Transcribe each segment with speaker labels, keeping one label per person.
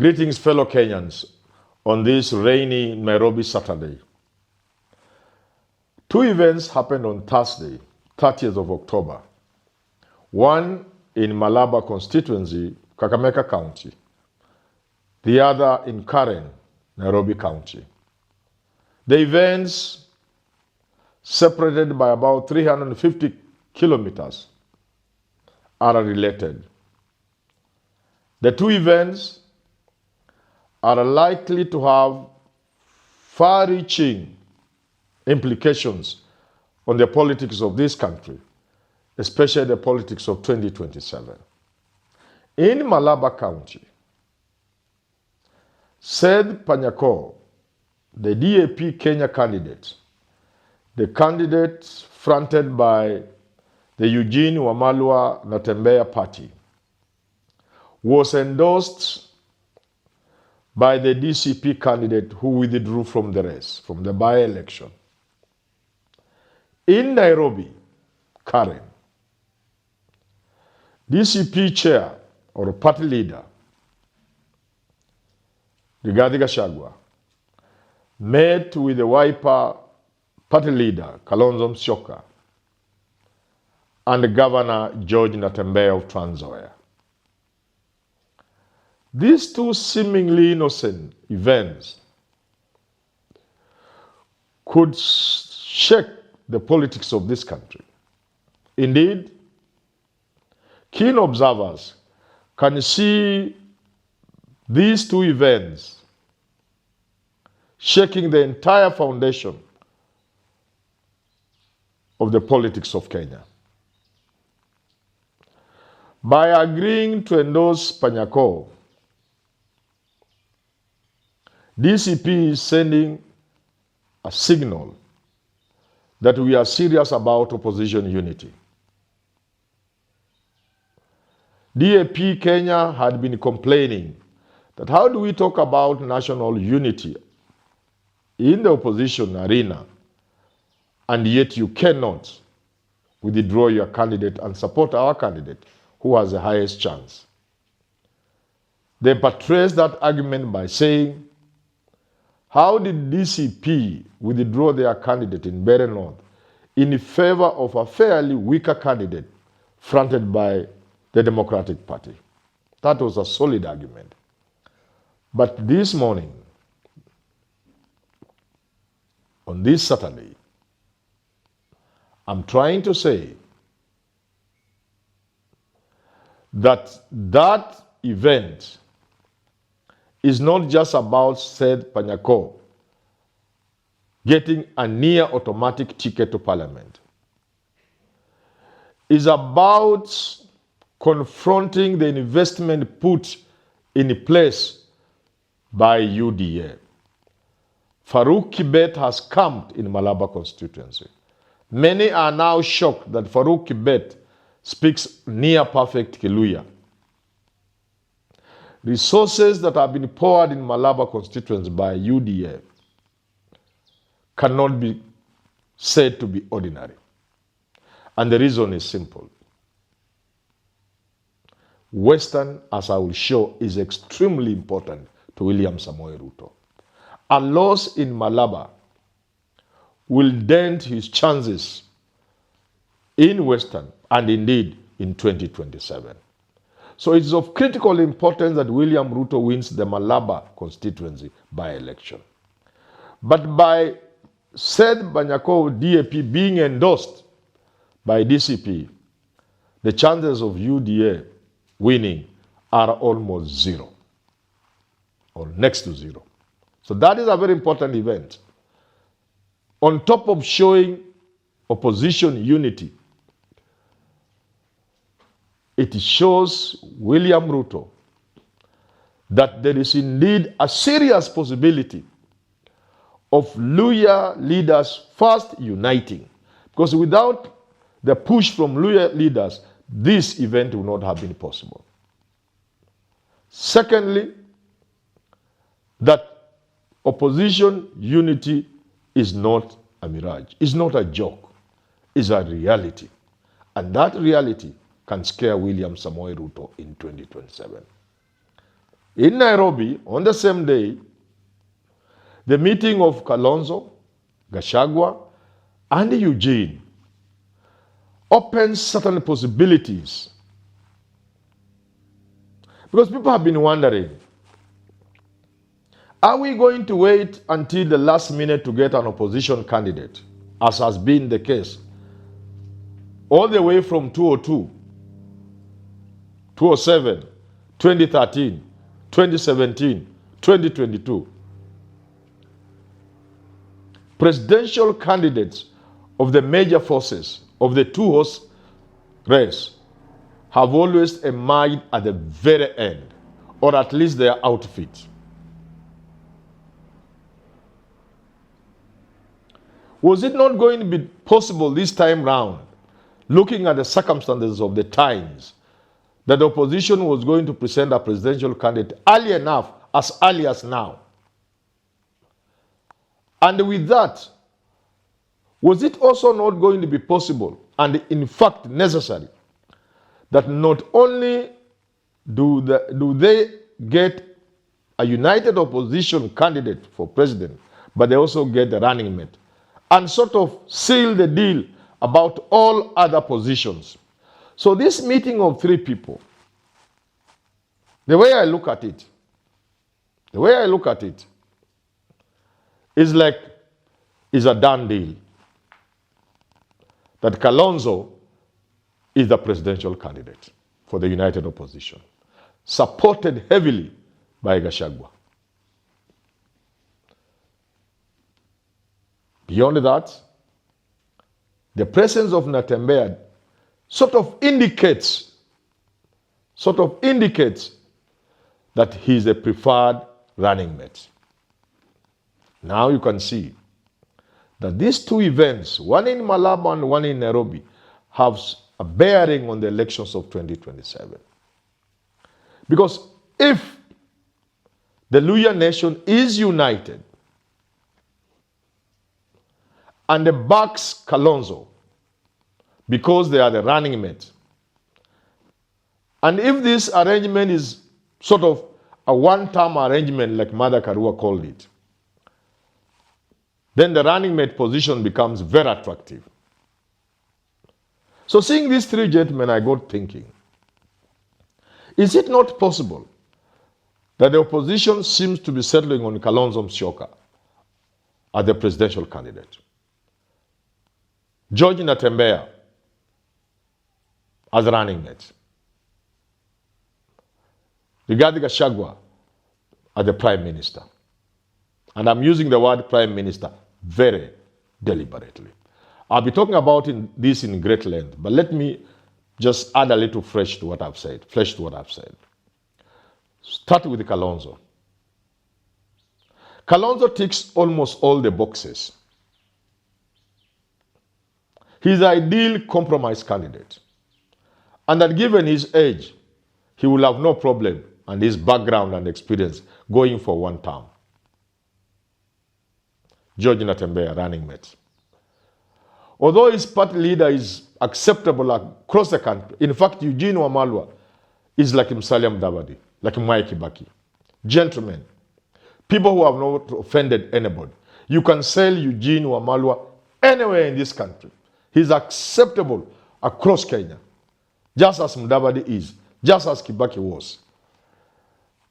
Speaker 1: Greetings, fellow Kenyans, on this rainy Nairobi Saturday. Two events happened on Thursday, 30th of October. One in Malaba constituency, Kakamega County. The other in Karen, Nairobi County. The events, separated by about 350 kilometers, are related. The two events are likely to have far-reaching implications on the politics of this country, especially the politics of 2027. In Malaba County, Seth Panyako, the DAP Kenya candidate, the candidate fronted by the Eugene Wamalwa Natembeya party, was endorsed by the DCP candidate who withdrew from the race, from the by-election. In Nairobi, Karen, DCP chair or party leader, Rigathi Gachagua, met with the Wiper party leader, Kalonzo and Governor George Natembeya of Trans Nzoia. These two seemingly innocent events could shake the politics of this country. Indeed, keen observers can see these two events shaking the entire foundation of the politics of Kenya. By agreeing to endorse Panyako, DCP is sending a signal that we are serious about opposition unity. DAP Kenya had been complaining that how do we talk about national unity in the opposition arena and yet you cannot withdraw your candidate and support our candidate who has the highest chance. They buttressed that argument by saying, how did DCP withdraw their candidate in Bere North in favor of a fairly weaker candidate fronted by the Democratic Party? That was a solid argument. But this morning, on this Saturday, I'm trying to say that that event is not just about Seth Panyako getting a near automatic ticket to parliament. It's about confronting the investment put in place by UDA. Farouk Kibet has camped in Malaba constituency. Many are now shocked that Farouk Kibet speaks near perfect Kiluya. Resources that have been poured in Malaba constituency by UDA cannot be said to be ordinary. And the reason is simple. Western, as I will show, is extremely important to William Samoei Ruto. A loss in Malaba will dent his chances in Western and indeed in 2027. So it's of critical importance that William Ruto wins the Malaba constituency by-election. But by Seth Panyako DAP being endorsed by DCP, the chances of UDA winning are almost zero or next to zero. So that is a very important event. On top of showing opposition unity, it shows William Ruto that there is indeed a serious possibility of Luhya leaders first uniting. Because without the push from Luhya leaders, this event would not have been possible. Secondly, that opposition unity is not a mirage, it's not a joke, it's a reality. And that reality can scare William Samoei Ruto in 2027. In Nairobi, on the same day, the meeting of Kalonzo, Gachagua, and Eugene opens certain possibilities. Because people have been wondering, are we going to wait until the last minute to get an opposition candidate, as has been the case all the way from 2002, 2007, 2013, 2017, 2022? Presidential candidates of the major forces of the two-horse race have always emerged at the very end, or at least their outfit. Was it not going to be possible this time round, looking at the circumstances of the times, that the opposition was going to present a presidential candidate early enough, as early as now? And with that, was it also not going to be possible, and in fact necessary, that not only do they get a united opposition candidate for president, but they also get the running mate, and sort of seal the deal about all other positions? So this meeting of three people, the way I look at it, is like, is a done deal. That Kalonzo is the presidential candidate for the united opposition, supported heavily by Gachagua. Beyond that, the presence of Natembeya sort of indicates that he is a preferred running mate. Now you can see that these two events, one in Malaba and one in Nairobi, have a bearing on the elections of 2027. Because if the Luhya nation is united and backs Kalonzo because they are the running mate, and if this arrangement is sort of a one-term arrangement like Mother Karua called it, then the running mate position becomes very attractive. So seeing these three gentlemen, I got thinking, is it not possible that the opposition seems to be settling on Kalonzo Musyoka as the presidential candidate, George Natembeya as running mate, Rigathi Gachagua as the prime minister? And I'm using the word prime minister very deliberately. I'll be talking about this in great length, but let me just add a little flesh to what I've said. Start with Kalonzo. Kalonzo ticks almost all the boxes. He's the ideal compromise candidate. And that given his age, he will have no problem, and his background and experience, going for one term. George Natembeya, running mate. Although his party leader is acceptable across the country, in fact, Eugene Wamalwa is like Musalia Mudavadi, like Mwai Kibaki. Gentlemen, people who have not offended anybody. You can sell Eugene Wamalwa anywhere in this country. He's acceptable across Kenya, just as Mudavadi is, just as Kibaki was.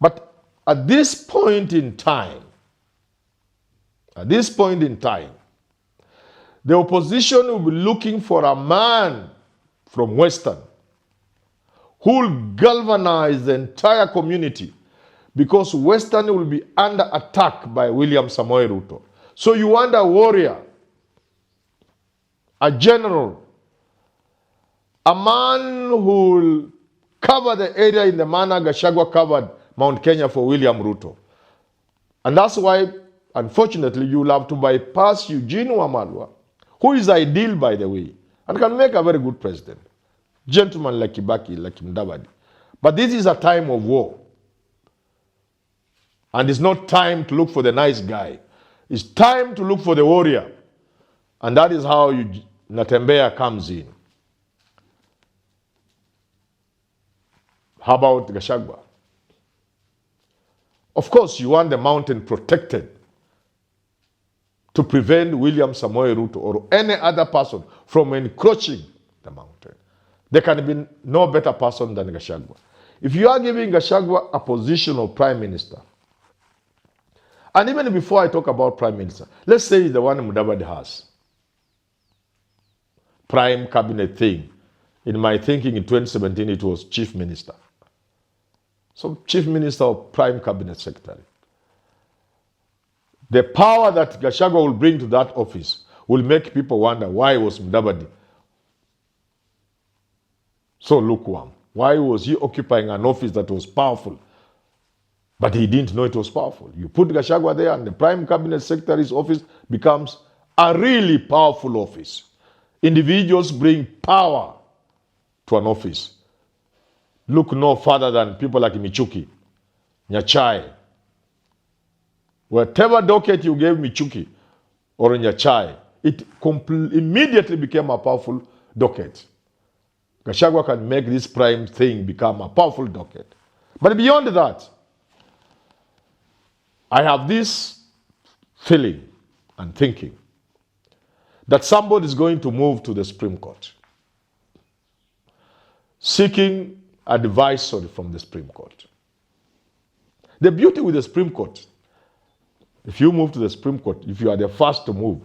Speaker 1: But at this point in time, the opposition will be looking for a man from Western who will galvanize the entire community, because Western will be under attack by William Samoei Ruto. So you want a warrior, a general, a man who will cover the area in the manner Gachagua covered Mount Kenya for William Ruto. And that's why, unfortunately, you will have to bypass Eugene Wamalwa, who is ideal, by the way, and can make a very good president. Gentlemen like Kibaki, like Mudavadi. But this is a time of war. And it's not time to look for the nice guy. It's time to look for the warrior. And that is how Natembeya comes in. How about Gachagua? Of course, you want the mountain protected to prevent William Samoei Ruto or any other person from encroaching the mountain. There can be no better person than Gachagua. If you are giving Gachagua a position of prime minister, and even before I talk about prime minister, let's say the one Mudavadi has, prime cabinet thing. In my thinking in 2017, it was chief minister. So chief minister or prime cabinet secretary. The power that Gachagua will bring to that office will make people wonder why was Mudavadi so lukewarm. Why was he occupying an office that was powerful? But he didn't know it was powerful. You put Gachagua there and the prime cabinet secretary's office becomes a really powerful office. Individuals bring power to an office. Look no further than people like Michuki, Nyachai. Whatever docket you gave Michuki or Nyachai, it immediately became a powerful docket. Gachagua can make this prime thing become a powerful docket. But beyond that, I have this feeling and thinking that somebody is going to move to the Supreme Court seeking advisory from the Supreme Court. The beauty with the Supreme Court, if you move to the Supreme Court, if you are the first to move,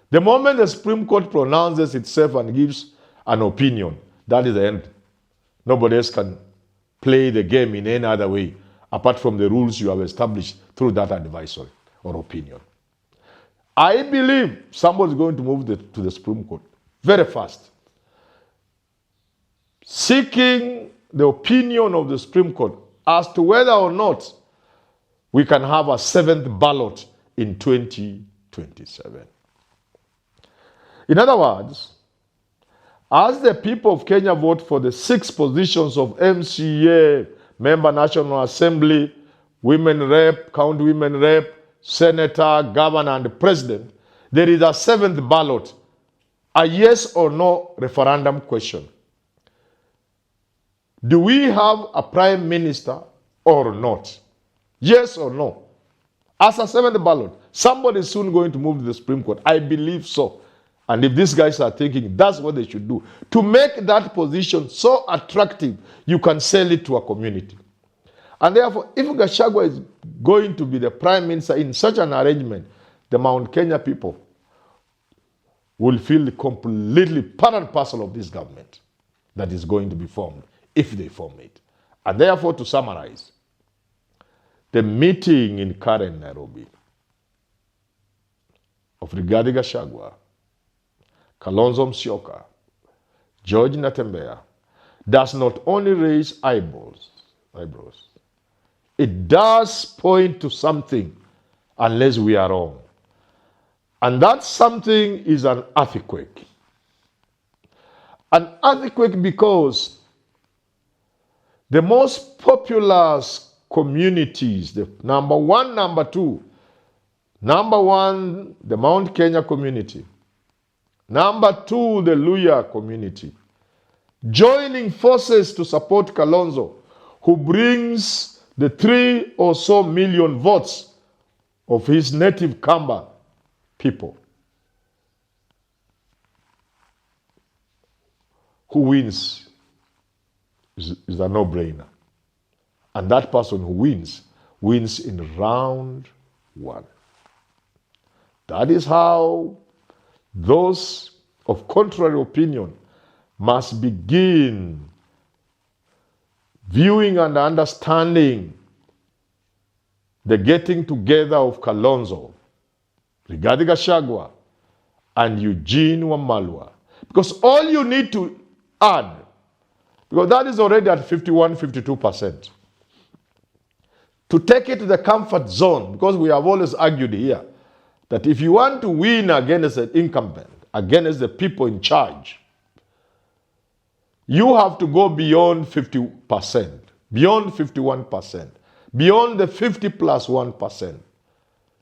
Speaker 1: the moment the Supreme Court pronounces itself and gives an opinion, that is the end. Nobody else can play the game in any other way apart from the rules you have established through that advisory or opinion. I believe somebody is going to move to the Supreme Court very fast, seeking the opinion of the Supreme Court as to whether or not we can have a seventh ballot in 2027. In other words, as the people of Kenya vote for the 6 positions of MCA, Member National Assembly, Women Rep, County Women Rep, Senator, Governor, and President, there is a 7th ballot, a yes or no referendum question. Do we have a prime minister or not? Yes or no? As a 7th ballot, somebody is soon going to move to the Supreme Court. I believe so. And if these guys are thinking, that's what they should do. To make that position so attractive, you can sell it to a community. And therefore, if Gachagua is going to be the prime minister in such an arrangement, the Mount Kenya people will feel completely part and parcel of this government that is going to be formed, if they form it. And therefore, to summarize, the meeting in Karen, Nairobi, of Rigathi Gachagua, Kalonzo Musyoka, George Natembeya, does not only raise eyebrows, it does point to something unless we are wrong. And that something is an earthquake. An earthquake because the most populous communities, the number 1, number 2, number 1, the Mount Kenya community, number 2, the Luhya community, joining forces to support Kalonzo, who brings the 3 or so million votes of his native Kamba people. Who wins is a no-brainer. And that person who wins in round 1. That is how those of contrary opinion must begin viewing and understanding the getting together of Kalonzo, Rigathi Gachagua, and Eugene Wamalwa. Because all you need to add, because that is already at 51, 52%, to take it to the comfort zone, because we have always argued here that if you want to win against an incumbent, against the people in charge, you have to go beyond 50%, beyond 51%, beyond the 50 plus 1%.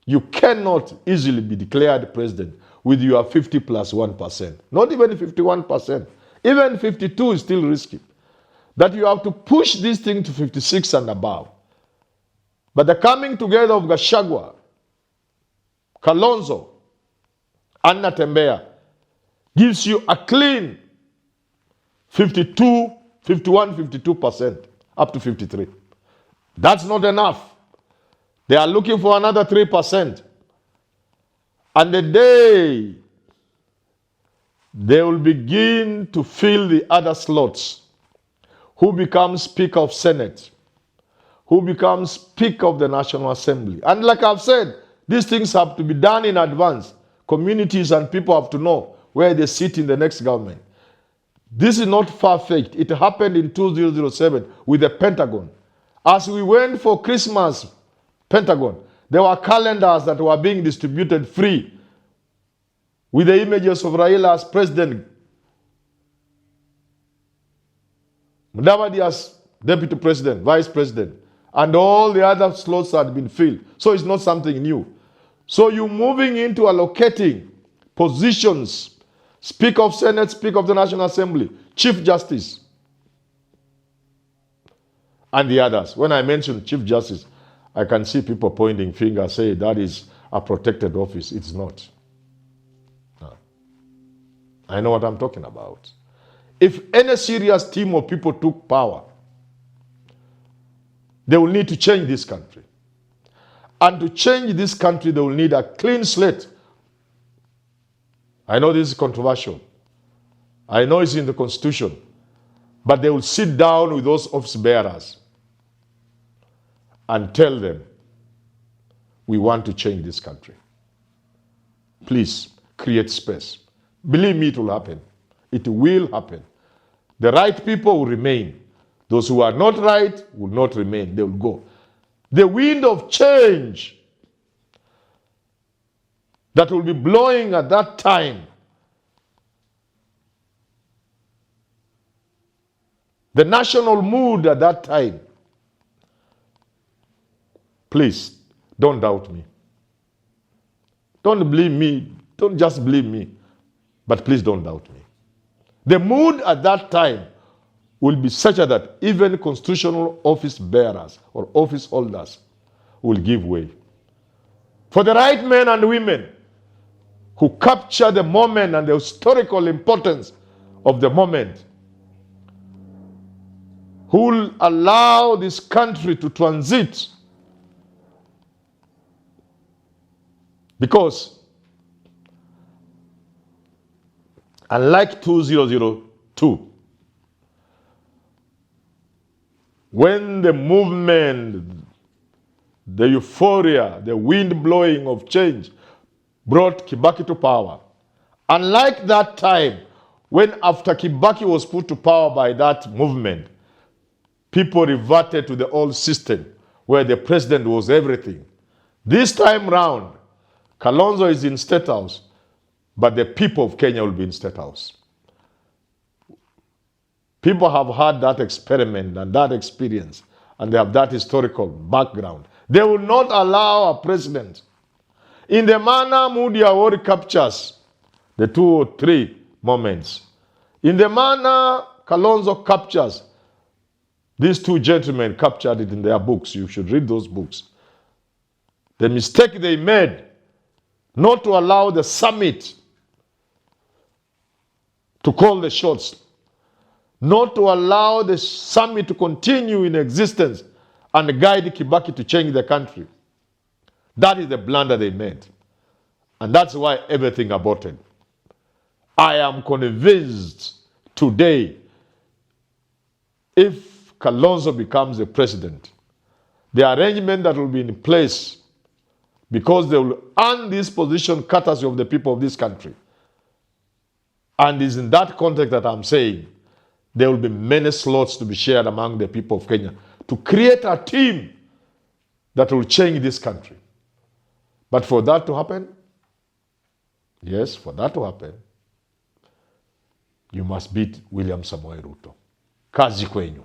Speaker 1: You cannot easily be declared president with your 50 plus 1%. Not even 51%. Even 52 is still risky. That you have to push this thing to 56 and above. But the coming together of Gachagua, Kalonzo, and Natembeya gives you a clean 52, 51, 52%, up to 53. That's not enough. They are looking for another 3%. And the day they will begin to fill the other slots, who becomes Speaker of Senate, who becomes Speaker of the National Assembly. And like I've said, these things have to be done in advance. Communities and people have to know where they sit in the next government. This is not far-fetched. It happened in 2007 with the Pentagon. As we went for Christmas, Pentagon, there were calendars that were being distributed free with the images of Raila as president, Mudavadi as deputy president, vice president, and all the other slots had been filled. So it's not something new. So you're moving into allocating positions, Speaker of Senate, Speaker of the National Assembly, Chief Justice, and the others. When I mention Chief Justice, I can see people pointing fingers, say that is a protected office. It's not. No. I know what I'm talking about. If any serious team of people took power, they will need to change this country. And to change this country, they will need a clean slate. I know this is controversial. I know it's in the Constitution. But they will sit down with those office bearers and tell them, we want to change this country. Please, create space. Believe me, it will happen. It will happen. The right people will remain. Those who are not right will not remain. They will go. The wind of change that will be blowing at that time, the national mood at that time, please, don't doubt me. Don't believe me. Don't just believe me. But please don't doubt me. The mood at that time will be such that even constitutional office bearers or office holders will give way. For the right men and women who capture the moment and the historical importance of the moment, who will allow this country to transit. Because unlike 2002, when the movement, the euphoria, the wind blowing of change brought Kibaki to power, unlike that time when after Kibaki was put to power by that movement, people reverted to the old system where the president was everything. This time round, Kalonzo is in State House, but the people of Kenya will be in State House. People have had that experiment and that experience, and they have that historical background. They will not allow a president, in the manner Mudavadi captures the 2 or 3 moments, in the manner Kalonzo captures, these 2 gentlemen captured it in their books. You should read those books. The mistake they made, not to allow the summit to call the shots, not to allow the summit to continue in existence and guide Kibaki to change the country. That is the blunder they made. And that's why everything aborted. I am convinced today, if Kalonzo becomes the president, the arrangement that will be in place, because they will earn this position courtesy of the people of this country. And it's in that context that I'm saying there will be many slots to be shared among the people of Kenya to create a team that will change this country. But for that to happen, yes, for that to happen, you must beat William Samoei Ruto. Kazi kwenyu.